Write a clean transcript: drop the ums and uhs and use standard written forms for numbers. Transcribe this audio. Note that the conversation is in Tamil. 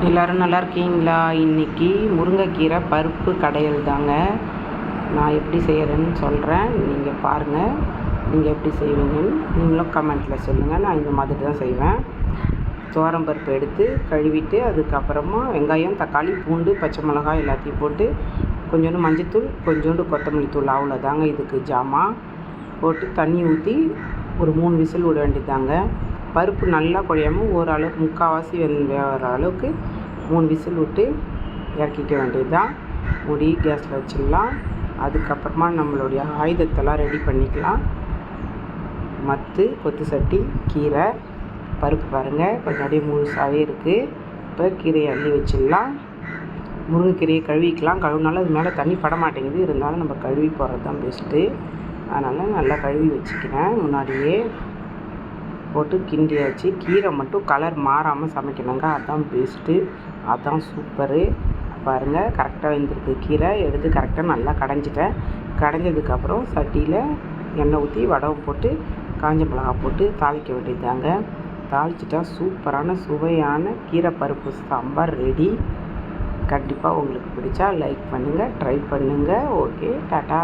எல்லோரும் நல்லா இருக்கீங்களா? இன்றைக்கி முருங்கைக்கீரை பருப்பு கடையல் தாங்க. நான் எப்படி செய்கிறேன்னு சொல்கிறேன், நீங்கள் பாருங்கள். நீங்கள் எப்படி செய்வீங்கன்னு நீங்களும் கமெண்ட்டில் சொல்லுங்கள். நான் இந்த மாதிரி தான் செய்வேன். துவரம்பருப்பு எடுத்து கழுவிட்டு அதுக்கப்புறமா வெங்காயம், தக்காளி, பூண்டு, பச்சை மிளகாய் எல்லாத்தையும் போட்டு கொஞ்சோண்டு மஞ்சத்தூள், கொஞ்சோண்டு கொத்தமல்லி தூள், அவ்வளோதாங்க இதுக்கு ஜாமான். போட்டு தண்ணி ஊற்றி ஒரு 3 விசில் விட வேண்டியதாங்க. பருப்பு நல்லா குழையாமல் ஓரளவுக்கு முக்கால்வாசி வேகிற அளவுக்கு 3 விசில் விட்டு இறக்கிக்க வேண்டியது தான். மூடி கேஸில் வச்சிடலாம். அதுக்கப்புறமா நம்மளுடைய ஆயுதத்தெல்லாம் ரெடி பண்ணிக்கலாம். மத்து, கொத்து சட்டி, கீரை, பருப்பு பாருங்கள் கொஞ்சம் அப்படியே முழுசாகவே இருக்குது. இப்போ கீரையை அள்ளி வச்சிடலாம். முருங்கைக்கீரையை கழுவிக்கலாம். கழுவினாலும் அது மேலே தண்ணி பட மாட்டேங்குது. இருந்தாலும் நம்ம கழுவி போடுறது தான் பெஸ்ட்டு. அதனால் நல்லா கழுவி வச்சுக்கிறேன். முன்னாடியே போட்டு கிண்டியாச்சு. கீரை மட்டும் கலர் மாறாமல் சமைக்கணுங்க. அதுதான் பெஸ்ட்டு, அதுதான் சூப்பரு. பாருங்கள் கரெக்டாக வெந்திருக்கு. கீரை எடுத்து கரெக்டாக நல்லா கடைஞ்சிட்டேன். கடைஞ்சதுக்கப்புறம் சட்டியில் எண்ணெய் ஊற்றி வடகம் போட்டு காஞ்ச மிளகா போட்டு தாளிக்க வேண்டியதாங்க. தாளிச்சிட்டா சூப்பரான சுவையான கீரை பருப்பு சாம்பார் ரெடி. கண்டிப்பாக உங்களுக்கு பிடிச்சா லைக் பண்ணுங்கள், ட்ரை பண்ணுங்கள். Okay, tata.